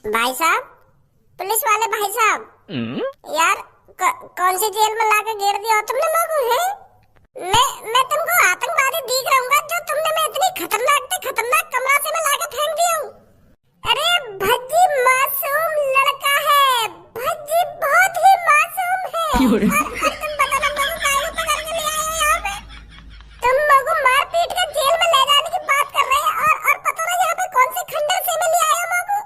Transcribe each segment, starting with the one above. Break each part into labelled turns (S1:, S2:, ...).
S1: भाई साहब, पुलिस वाले भाई साहब, यार कौन सी जेल में लाके घेर दिया हो तुमने लोगों है? मैं तुमको आतंकवादी दिख रहूंगा जो तुमने मैं इतनी खतरनाक कमरा से मैं लाके फेंक दिया हूँ। अरे भज्जी मासूम लड़का है, भज्जी बहुत ही मासूम है। और तुम बताना लोगों काहे को पकड़ के ले आए हो यहाँ पे? तुम लोगों मार पीट के जेल में ले जाने की बात कर रहे हैं और पता नहीं यहाँ पे कौन सी खंडर से में ले आए हो लोगों।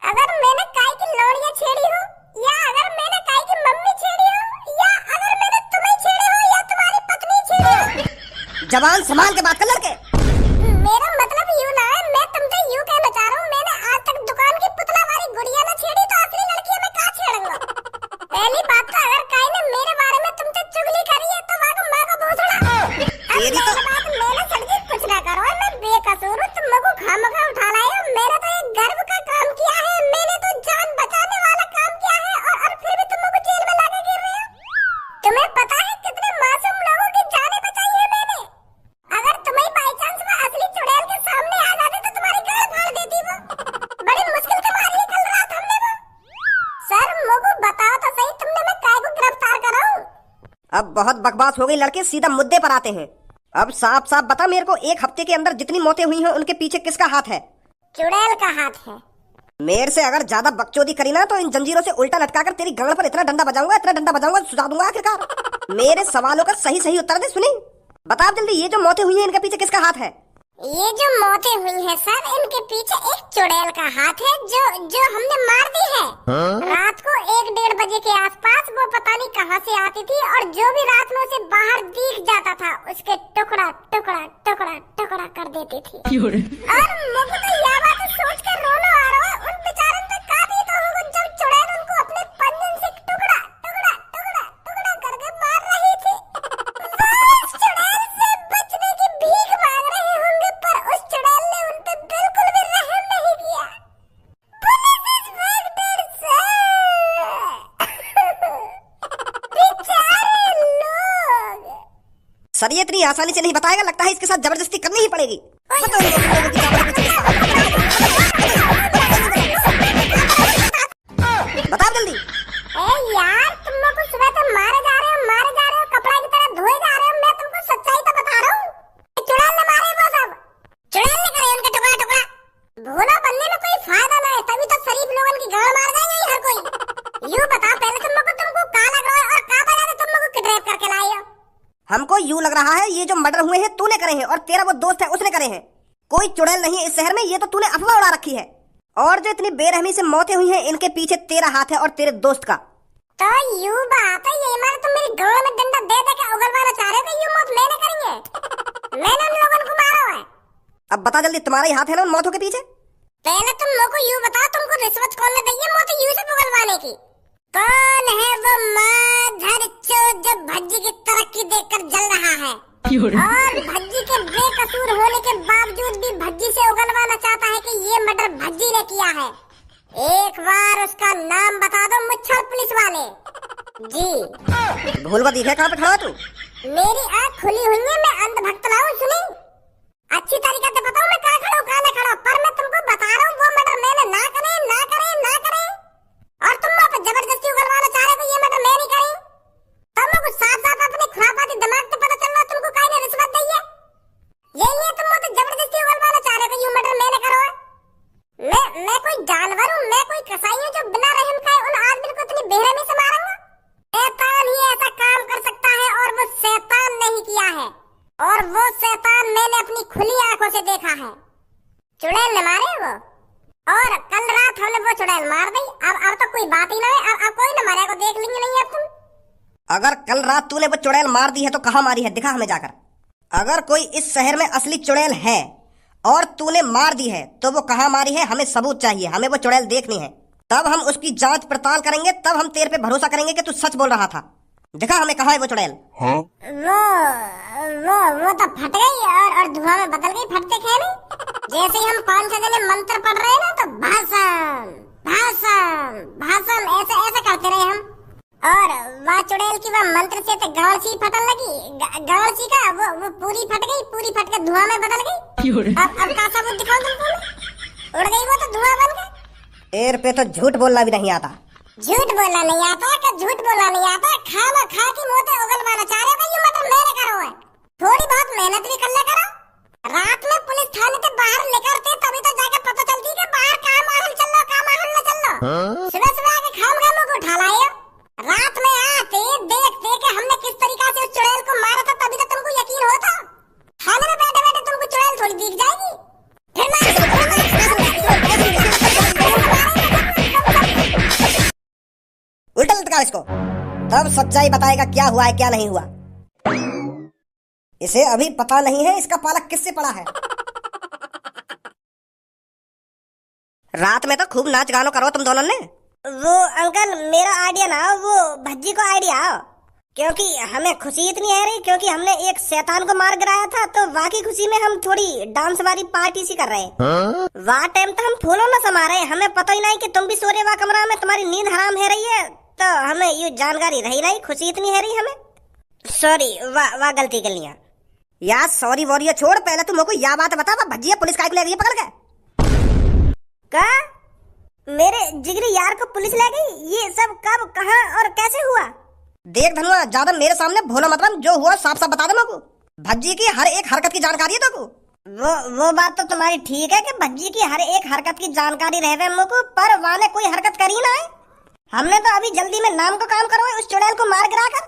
S1: अगर मैंने काय की लौड़ियाँ छेड़ी हो या अगर मैंने काय की मम्मी छेड़ी हो या अगर मैंने तुम्हें छेड़े हो या तुम्हारी पत्नी छेड़ी हो।
S2: जवान संभाल के बात कर लड़के।
S1: मेरा मतलब यूं ना है, मैं तुमसे यूं कहना चाह रहा हूँ, मैंने आज तक दुकान की पुतला वाली गुड़िया ना छेड़ी तो असली लड़की मैं कहाँ छेड़ूंगा? पहली बात तो अगर काय ने मेरे बारे में तुमसे चुगली करी है तो वाको माँ का भोसड़ा।
S2: तेरी तो
S1: मैंने सड़की कुछ ना करो, मैं बेकसूर हूँ, तुम लोगों खामखा उठा लाए हो। मैंने तो एक गर्व का काम किया है, मैंने तो जान बचाने वाला काम किया है और फिर भी तुम लोग जेल में लाके गिर रहे हो। तुम्हें पता है कितने मासूम लोगों की जानें बचाई है मैंने? अगर तुम्हें बाई चांस में असली चुड़ैल के सामने आ जाते तो तुम्हारी गाड़ फाड़ देती वो। बड़ी मुश्किल से मारी है कल रात हमने वो। सर मोगू बताओ तो सही, तुमने मैं काय को गिरफ्तार कराऊं?
S2: अब बहुत बकवास हो गई लड़के, सीधा मुद्दे पर आते हैं। अब साफ साफ बता मेरे को, एक हफ्ते के अंदर जितनी मौतें हुई हैं उनके पीछे किसका हाथ है?
S1: चुड़ैल का हाथ है।
S2: मेरे से अगर ज्यादा बकचोदी करी ना तो इन जंजीरों से उल्टा लटकाकर तेरी गगन पर इतना डंडा बजाऊंगा सुझा दूंगा आखिरकार। मेरे सवालों का सही सही उत्तर दे। सुनी बता जल्दी, ये जो मौतें हुई हैं इनके पीछे किसका हाथ है?
S1: ये जो मौतें हुई हैं सर, इनके पीछे एक चुड़ैल का हाथ है जो हमने मार दी है। रात को 1-1:30 बजे के आसपास वो पता नहीं कहां से आती थी और जो भी रात में उसे बाहर दिख जाता था उसके टुकड़ा कर देती थी। और मुझे तो यह बात सोच कर रोना आ रहा है, उन बेचारों पे का बीता होगा जब चुड़ैल उनको अपने पंजन से टुकड़ा करके मार रही थी। वो उस चुड़ैल से बचने की भीख मांग रहे होंगे पर उस चुड़ैल ने उन पे बिल्कुल भी रहम नहीं किया। पुलिस इंस्पेक्टर सर, बेचारे लोग।
S2: सर ये इतनी आसानी से नहीं बताएगा, लगता है इसके साथ जबरदस्ती करनी ही पड़ेगी। बता जल्दी।
S1: यार तुम लोग को सुबह से मारे जा रहे हो कपड़ा की तरह धोए जा रहे हो, मैं तुमको सच्चाई तो बता रहा हूँ। चुड़ैल ने मारे वो सब, चुड़ैल ने करे उनके टुकड़ा। भोला बनने में कोई फायदा ना है, तभी तो शरीफ लोगन की गाड़ मार जाएंगे हर कोई। यूं बताओ पहले तुमको का लग रहा है और का बजा तुम लोग को किडनैप करके लाए हो?
S2: हमको यूं लग रहा है ये जो मर्डर हुए हैं तूने करे हैं और तेरा वो दोस्त है उसने करे हैं। कोई चुड़ैल नहीं है इस शहर में, ये तो तूने अफवाह उड़ा रखी है। और जो इतनी बेरहमी से मौतें हुई हैं इनके पीछे तेरा हाथ है और तेरे दोस्त का।
S1: तो यूं बात है, ये मारे तुम मेरी गाड़ में डंडा दे के उगलवाना चाह रहे हो कि यूं मौत मैंने करेंगे? मैंने उन लोगों को मारा है।
S2: अब बता जल्दी, तुम्हारा ही हाथ है ना उन मौतों के पीछे?
S1: पहले तुम लोग को यूं बताओ, तुमको रिश्वत कौन ने दी है मौत यूं से उगलवाने की? कौन है वो माधर चोद जो भज्जी की तरक्की देखकर जल रहा है और भज्जी के बेकसूर होने के बावजूद भी भज्जी से उगलवाना चाहता है कि ये मर्डर भज्जी ने किया है? एक बार उसका नाम बता दो मुच्छर पुलिस वाले जी।
S2: भूलवा दिखे कहाँ पे खड़ा है तू?
S1: मेरी आँख खुली हुई है, मैं अंधभक्त ना हूँ। सुनी अच्छी तरीके से बताओ मैं कहाँ खड़ा हूँ कहाँ नहीं खड़ा हूँ, पर मैं तुमको बता रहा हूँ वो मर्डर मैंने ना करे और तुम लोग पे जबरदस्ती उगलवाना चाह रहे हो ये मर्डर मैं नहीं करी। तुम लोग साफ अपने खुरापाती दिमाग से पता चल रहा तुमको काहे ने रिश्वत दी है? यही है तुम लोग तो जबरदस्ती उगलवाना चाह रहे हो ये मर्डर मैंने करो है। मैं कोई जानवर हूँ, मैं कोई कसाई हूँ जो बिना रहम खाए उन आदमी को इतनी बेरहमी से मारूंगा? शैतान ही ऐसा काम कर सकता है और वो शैतान नहीं किया है और वो शैतान मैंने अपनी खुली आंखों से देखा है। चुड़ैल ने मारे वो और कल रात हमने वो चुड़ैल मार दी। अब तो कोई बात ही ना है, अब कोई न मारेगा, देख लेंगे नहीं अब तुम।
S2: अगर कल रात तूने वो चुड़ैल मार दी है तो कहाँ मारी है, दिखा हमें जाकर। अगर कोई इस शहर में असली चुड़ैल है और तूने मार दी है तो वो कहाँ मारी है, हमें सबूत चाहिए, हमें वो चुड़ैल देखनी है। तब हम उसकी जांच पड़ताल करेंगे, तब हम तेरे पे भरोसा करेंगे कि तू सच बोल रहा था। दिखा हमें कहाँ है वो चुड़ैल।
S3: हाँ?
S1: वो तो फट गई और धुआं में बदल गई फटते खेने। जैसे ही हम 5-6 जने मंत्र पढ़ रहे हैं ना तो भाषण ऐसे करते रहे हम और वह चुड़ैल की वह मंत्र से तो गवर्सी फटन लगी, गवर्सी का वो पूरी फट के धुआं में बदल गई। अब का सबूत दिखाऊं तुमको? उड़ गई वो तो धुआं बन गई।
S2: एयर पे तो झूठ बोलना भी नहीं आता।
S1: झूठ बोलना नहीं आता कि झूठ बोलना नहीं आता, खाना खा की मोते उगलवाना चाह रहे हो, ये मटर मेरे करो है। थोड़ी बहुत मेहनत भी कर ले करो। रात में पुलिस थाने के बाहर निकलते तभी तो जाके पता चलती कि बाहर का माहौल चल रहा, का माहौल न चल रहा। सुबह सुबह आके खाम खामों को उठा लाए हो। रात में आते देखते कि हमने किस तरीका से उस चुड़ैल को मारा था, तभी तो तुमको यकीन होता। थाने में बैठे बैठे तुमको चुड़ैल थोड़ी दिख जाएगी।
S2: उल्टा लटका इसको, तब सच्चाई बताएगा क्या हुआ है क्या नहीं हुआ। इसे अभी पता नहीं है इसका पालक किससे पड़ा है। रात में तो खूब नाच गानो करो तुम दोनों ने।
S1: वो अंकल मेरा आइडिया ना, वो भज्जी को आइडिया, क्योंकि हमें खुशी इतनी है रही क्योंकि हमने एक शैतान को मार गिराया था, तो वाकई खुशी में हम थोड़ी डांस वाली पार्टी सी कर रहे हैं। वहाँ टाइम तो हम फूलों में समा रहे हैं, हमें पता ही नहीं कि तुम भी सो रहे वहाँ कमरा में, तुम्हारी नींद हराम है रही है, तो हमें ये जानकारी रही नहीं, खुशी इतनी है रही हमें। सॉरी, वाह गलती कर लिया
S2: यार। सॉरी वॉरियर छोड़, पहले तुम को यह बात बता, भज्जिया पुलिस का ले गई पकड़ के।
S1: का मेरे जिगरी यार को पुलिस ले गई? ये सब कब, कहाँ और कैसे हुआ?
S2: देख धनुआ, ज्यादा मेरे सामने भोला मत बन, जो हुआ साफ साफ बता दे मेरे को। भज्जी की हर एक हरकत की जानकारी है तेरे को।
S1: वो बात तो तुम्हारी ठीक है कि भज्जी की हर एक हरकत की जानकारी रहे मुझको, पर वहाँ ने कोई हरकत करी ना है। हमने तो अभी जल्दी में नाम को काम करो उस चुड़ैल को मार गिरा कर।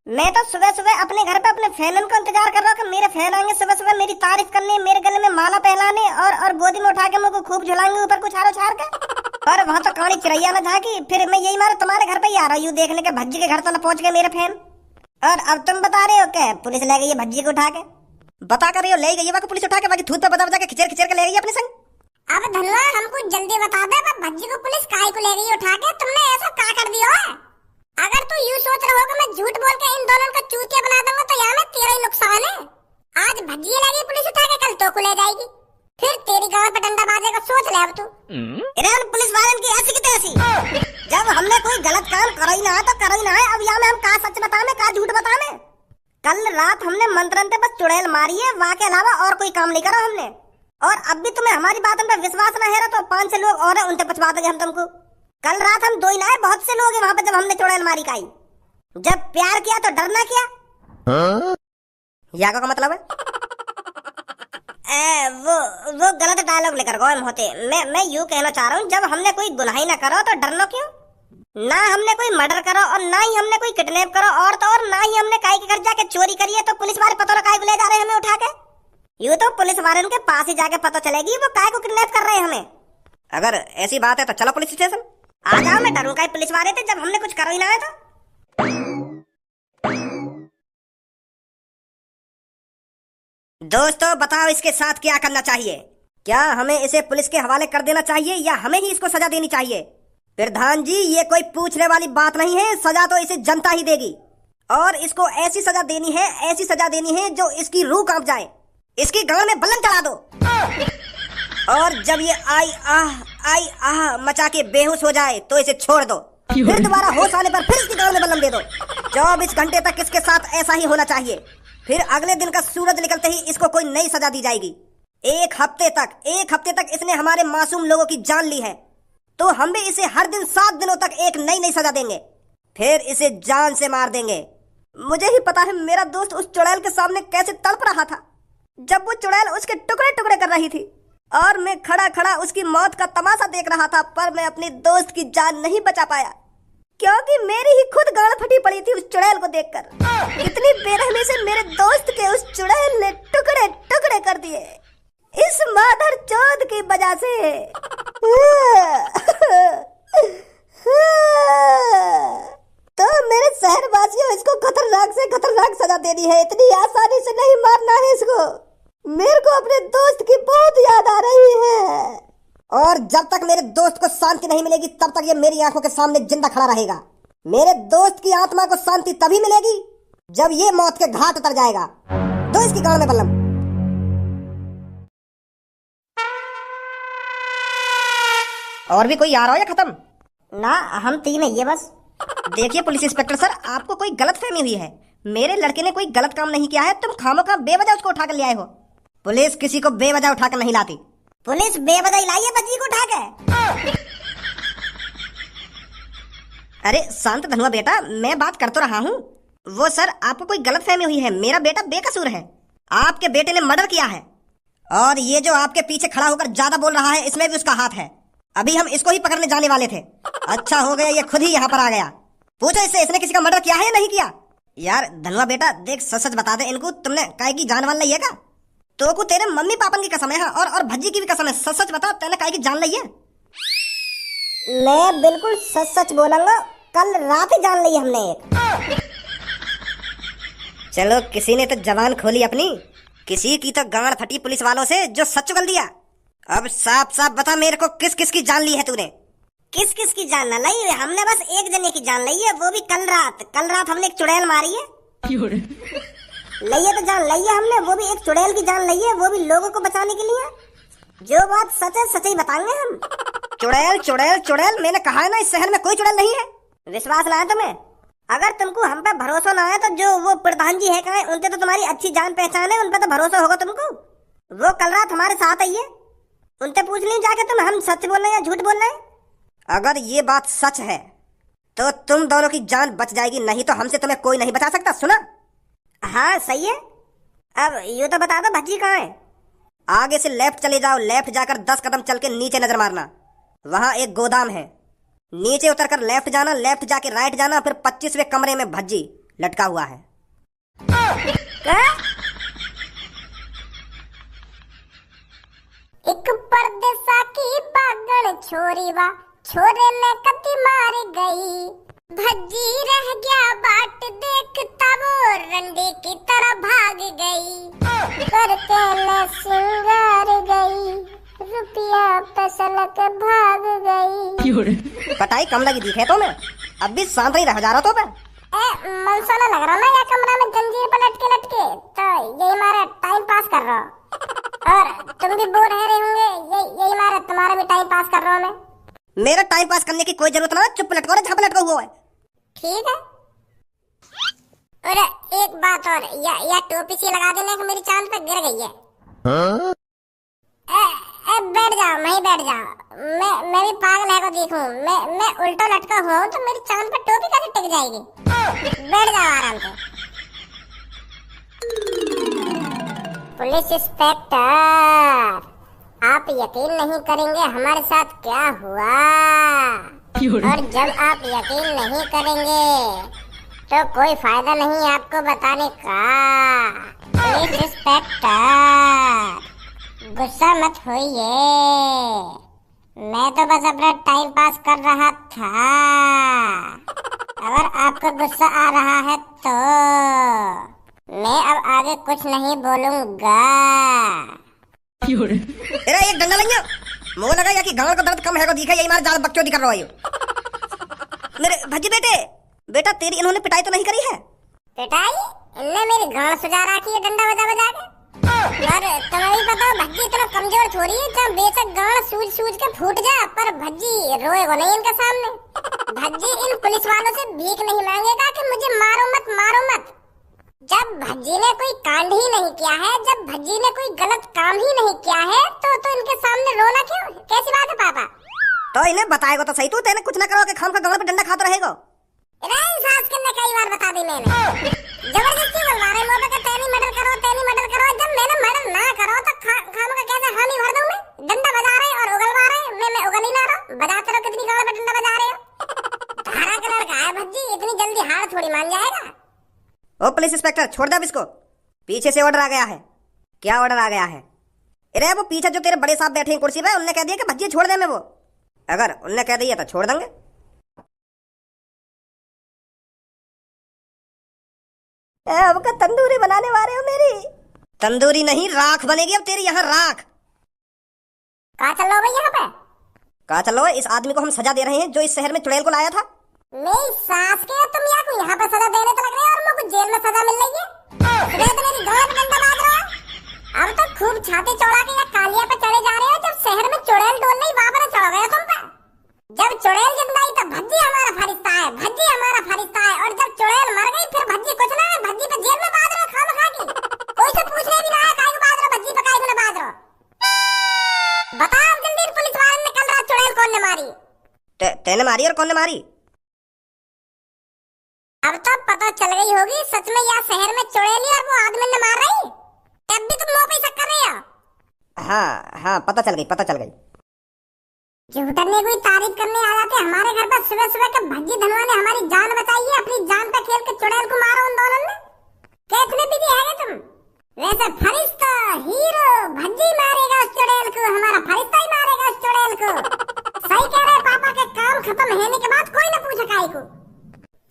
S1: मैं तो सुबह सुबह अपने घर पे अपने फैन को इंतजार कर रहा हूँ कि मेरे फैन आएंगे सुबह सुबह मेरी तारीफ करने, मेरे गले में माला पहलाने और गोदी में उठा के मुझको खूब झुलाएंगे ऊपर कुछ हारो छाड़ के। पर वहाँ तो कहानी चिड़ैया में था कि फिर मैं यही मारा तुम्हारे घर पे ही आ रहा हूँ देखने के भज्जी के घर तो न पहुँच गए मेरे फैन। और अब तुम बता रहे हो कि पुलिस ले गई है भज्जी को उठा के?
S2: बता कर रही हो ले गई है पुलिस उठा के, बाकी थूत पे बता बता के खिचर खिचर के ले गई अपने संग।
S1: अब धनवा हमको जल्दी बता दे, भज्जी को पुलिस काहे को ले गई उठा के? तुमने ऐसा क्या कर दिया है? अगर तू यूं सोच रहा होगा मैं झूठ बोल के इन दोनों का चूतिया बना दूंगा तो यहाँ में तेरा ही नुकसान है। आज भज्जी लेगी पुलिस उठा के, कल तो को ले जाएगी, फिर तेरी गांव पे डंडा बाजेगा, सोच ले अब तू।
S2: इधर पुलिस वालन की ऐसी की तैसी। जब हमने कोई गलत काम करा ही ना तो करा ही ना है, अब यहाँ में हम का सच बताने का झूठ बताने। कल रात हमने मंत्रंते बस चुड़ैल मारी है, वहाँ के अलावा और कोई काम नहीं करा हमने। और अब भी तुम्हें हमारी बातों पर विश्वास न है तो 5 लोग और है, उनसे पूछवा देंगे हम तुमको। कल रात हम दो ही ना है, बहुत से लोग हैं वहाँ पे जब हमने चुड़ैल मारी काई। जब प्यार किया तो डरना किया। यागा का मतलब है
S1: वो गलत डायलॉग लेकर गए होते। मैं यूं कहना चाह रहा हूँ, जब हमने कोई गुनाह ही ना करो तो डरना क्यों? ना हमने कोई मर्डर करो और ना ही हमने कोई किडनैप करो और तो और ना ही हमने काई के घर जाके चोरी करी है, तो पुलिस वाले पता ना काई को ले जा रहे हैं हमें उठा के। यूं तो पुलिस वाले के पास ही जाके पता चलेगी वो काई को किडनैप कर रहे हैं हमें।
S2: अगर ऐसी बात है तो चलो पुलिस स्टेशन।
S1: आ जाओ, मैं डरूं काई पुलिस वाले थे जब हमने कुछ करो ही ना है तो।
S2: दोस्तों बताओ इसके साथ क्या करना चाहिए? क्या हमें इसे पुलिस के हवाले कर देना चाहिए या हमें ही इसको सजा देनी चाहिए? प्रधान जी, ये कोई पूछने वाली बात नहीं है, सजा तो इसे जनता ही देगी। और इसको ऐसी सजा देनी है, ऐसी सजा देनी है जो इसकी रूह कांप जाए। इसकी गांड में बल्लन चढ़ा दो और जब ये आई आह मचा के बेहोश हो जाए तो इसे छोड़ दो। फिर दोबारा होश आने पर फिर इसकी गांड में बल्लम दे दो। 24 घंटे तक इसके साथ ऐसा ही होना चाहिए। फिर अगले दिन का सूरज निकलते ही इसको कोई नई सजा दी जाएगी। एक हफ्ते तक इसने हमारे मासूम लोगों की जान ली है, तो हम भी इसे हर दिन 7 दिनों तक एक नई सजा देंगे, फिर इसे जान से मार देंगे। मुझे ही पता है मेरा दोस्त उस चुड़ैल के सामने कैसे तड़प रहा था जब वो चुड़ैल उसके टुकड़े टुकड़े कर रही थी और मैं खड़ा खड़ा उसकी मौत का तमाशा देख रहा था, पर मैं अपनी दोस्त की जान नहीं बचा पाया क्योंकि मेरी ही खुद गांड फटी पड़ी थी उस चुड़ैल को देखकर। इतनी बेरहमी से मेरे दोस्त के उस चुड़ैल ने टुकड़े टुकड़े कर दिए इस मादर चौथ की वजह से। तो मेरे शहरवासियों, इसको खतरनाक से खतरनाक सजा देनी है, इतनी आसानी से नहीं मारना है इसको। मेरे को अपने दोस्त की बहुत याद आ रही है और जब तक मेरे दोस्त को शांति नहीं मिलेगी तब तक ये मेरी आंखों के सामने जिंदा खड़ा रहेगा। मेरे दोस्त की आत्मा को शांति तभी मिलेगी जब ये मौत के घाट उतर जाएगा। दो इसकी गांड में बल्लम। और भी कोई आ रहा हो या खत्म?
S1: ना, हम 3 ही है बस।
S2: देखिए पुलिस इंस्पेक्टर सर, आपको कोई गलतफहमी हुई है। मेरे लड़के ने कोई गलत काम नहीं किया है, तुम खामोखा बेवजह उसको उठा कर ले आए हो। पुलिस किसी को बेवजह उठा कर नहीं लाती।
S1: पुलिस बेवजह लाई है बच्ची को उठा के।
S2: अरे शांत धनुआ बेटा, मैं बात कर तो रहा हूँ। वो सर, आपको कोई गलतफहमी हुई है। मेरा बेटा बेकसूर है। आपके बेटे ने मर्डर किया है। और ये जो आपके पीछे खड़ा होकर ज्यादा बोल रहा है, इसमें भी उसका हाथ है। अभी हम इसको ही पकड़ने जाने वाले थे। अच्छा हो गया ये खुद ही यहाँ पर आ गया। पूछो इससे, इसने किसी का मर्डर किया है या नहीं किया? यार धनुआ बेटा देख, सच सच बता दे इनको, तुमने काय की जान वान ली है का? तो को तेरे मम्मी पापन की कसम है और भज्जी की भी कसम है। सच सच बता, तेने काय की जान ली है?
S1: मैं बिल्कुल सच सच बोलूंगा, कल रात ही जान ली हमने एक।
S2: चलो किसी ने तो जबान खोली अपनी, किसी की तो गांड फटी पुलिस वालों से जो सच उगल दिया। अब साफ साफ बता मेरे को, किस किस की जान ली है तूने?
S1: किस किस की जान ना ली? हमने बस एक जने की जान ली है, वो भी कल रात हमने एक चुड़ैल मारी है। लइए तो जान ली है हमने, वो भी एक चुड़ैल की जान ली है, वो भी लोगों को बचाने के लिए। जो बात सच है सच ही बताएंगे हम।
S2: चुड़ैल चुड़ैल चुड़ैल, मैंने कहा है ना इस शहर में कोई चुड़ैल नहीं है।
S1: विश्वास ना है तुम्हें? अगर तुमको हम पे भरोसा ना है तो जो वो प्रधान जी है कहे, उनसे तो तुम्हारी अच्छी जान पहचान है, उन पे तो भरोसा होगा तुमको। वो कल रात हमारे साथ आई है, उनसे पूछ ली जाके तुम हम सच बोल रहे हैं या झूठ बोल रहे हैं।
S2: अगर ये बात सच है तो तुम दोनों की जान बच जाएगी, नहीं तो हमसे तुम्हें कोई नहीं बचा सकता। सुना?
S1: हाँ सही है। अब यूँ तो बता दो भज्जी कहाँ है?
S2: आगे से लेफ्ट चले जाओ, लेफ्ट जाकर 10 कदम चल के नीचे नजर मारना, वहां एक गोदाम है। नीचे उतरकर लेफ्ट जाना, लेफ्ट जाके राइट जाना, फिर 25वें कमरे में भज्जी लटका हुआ है।
S1: एक परदेसा की बागन छोरी वा, छोरे ने कति मार गई। भज्जी रह गया बाट देखता, वो रंडी की तरह भाग गई। करके न सिंगार गई, रुपया पसलक भाग गई।
S2: कटाई कम लगी दिखे तो मैं, अब भी शांत नहीं रह जा रहा तो मैं।
S1: मनसाना लग रहा ना या कमरा में जंजीर पर लटके लटके, तो यही हमारा टाइम पास कर रहा हूँ। और तुम भी बोर रह रहे होंगे, यही हमारा तुम्हारा भी टाइम पास कर रहा हूँ मैं।
S2: मेरा टाइम पास करने की कोई जरूरत ना, चुप लटको जहाँ पे लटका हुआ है।
S1: ठीक है। और एक बात और, या टोपी सी लगा देने कि मेरी चांद पे गिर गई है। बैठ जाओ, मैं बैठ जाओ। मैं भी पागल है को देखूं, मैं उल्टा लटका हुआ हूँ तो मेरी चांद पे टोपी कैसे टिक जाएगी? बैठ जाओ आराम से। पुलिस इंस्पेक्टर, आप यकीन नहीं करेंगे हमारे साथ क्या हुआ। और जब आप यकीन नहीं करेंगे तो कोई फायदा नहीं आपको बताने का। पुलिस इंस्पेक्टर, गुस्सा मत होइए, मैं तो बस अपना टाइम पास कर रहा था। अगर आपको गुस्सा आ रहा है तो मैं अब आगे कुछ नहीं बोलूंगा।
S2: तेरा एक डंडा लगा, मुंह लगा या कि गांव का दर्द कम है को दिखा, यही मारे ज्यादा बकचोदी कर रहा है। मेरे भज्जी बेटा तेरी इन्होंने पिटाई तो नहीं करी है?
S1: पिटाई? इनने मेरी गांड सुझा रखी है डंडा बजा बजा के। और तुम्हें भी पता भज्जी इतना कमजोर थोड़ी है, जब बेशक गांड सूझ के फूट जाए, पर भज्जी रोएगा नहीं इनके सामने। भज्जी इन पुलिस वालों से भीख नहीं मांगेगा कि मुझे मारो मत। जब भज्जी ने कोई कांड ही नहीं किया है, जब भज्जी ने कोई गलत काम ही नहीं किया है, तो इनके सामने रोना क्यों? कैसी बात है पापा?
S2: तो इन्हें बताएगा तो सही, तू तेने कुछ ना करो कि खाम का गांव पे डंडा खाता रहेगा।
S1: सास करने कई बार बता दी मैंने, जबरदस्ती बोलवा रहे मुंह पे तेनी मर्डर करो। जब मैंने मर्डर ना करो तो खाम का कैसे हामी भर दूं मैं? डंडा बजा रहे और उगलवा रहे, मैं उगल ही ना रहा। बजाते रहो, कितनी गांव पे डंडा बजा रहे हो। धारा का लड़का है भज्जी, इतनी जल्दी हार थोड़ी मान जाएगा।
S2: ओ पुलिस इंस्पेक्टर, छोड़ दे अब इसको। पीछे से ऑर्डर आ गया है। क्या ऑर्डर आ गया है? अरे वो पीछे जो तेरे बड़े साहब बैठे हैं कुर्सी पे, उनने कह दिया कि भज्जी छोड़ दे। मैं वो अगर उनने कह दिया तो छोड़ देंगे। अब का तंदूरी बनाने वाले हो मेरी? तंदूरी नहीं, राख बनेगी अब तेरी यहाँ, राख।
S1: कहाँ चल रहे हो भाई यहाँ पे?
S2: कहाँ चल रहे हो? इस आदमी को हम सजा दे रहे हैं जो इस शहर में चुड़ैल को लाया था।
S1: मेरी सास के तुम यहाँ पे सजा देने तो लग रहे हो और मुझे जेल में सजा मिल रही है। तो मेरी गांड पे डंडा बाज रहा है। अब तो खूब छाती चौड़ा के या कालिया पे चढ़े जा रहे हो। जब शहर में चुड़ैल डोल नहीं, वहाँ पर चढ़ गए तुम पे। जब चुड़ैल जिंदा आई तो भज्जी हमारा फरिश्ता है, और जब चुड़ैल मर गई फिर भज्जी कुछ ना है। भज्जी पे जेल में बाज रहे हो खामखा की। कोई से पूछने भी ना आया काहे को बाज रहे हो, भज्जी पे काहे को ना बाज रहे हो। बताओ जल्दी, पुलिस वाले ने कल रात चुड़ैल कौन ने मारी?
S2: तेने मारी और कौन ने मारी?
S1: सच में यहाँ शहर में चुड़ैली और वो आदमी ने मार रही? तब भी तुम मुंह पे शक कर रहे हो?
S2: हाँ हाँ, पता चल गई, पता चल गई।
S1: झूठने कोई तारीफ करने आ जाते हमारे घर पर सुबह सुबह के भज्जी धनवा ने हमारी जान बचाई है, अपनी जान पे खेल के चुड़ैल को मारो उन दोनों ने। कितने बिजी है तुम? वैसे फरिश्ता हीरो भज्जी मारेगा उस चुड़ैल को, हमारा फरिश्ता ही मारेगा उस चुड़ैल को। सही कह रहे पापा के काम खत्म होने के बाद कोई न पूछे काहे को।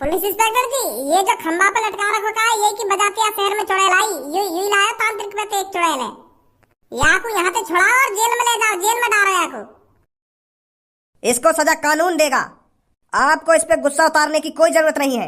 S1: पुलिस इंस्पेक्टर जी, ये जो खंबा पे लटका रखा है ये की बजातिया शहर में चुड़ैल आई, यही लाया तांत्रिक पे एक चुड़ैल है। या को यहाँ से छुड़ाओ और जेल में ले जाओ, जेल में डालो या को।
S2: इसको सजा कानून देगा, आपको इस पे गुस्सा उतारने की कोई जरूरत नहीं है।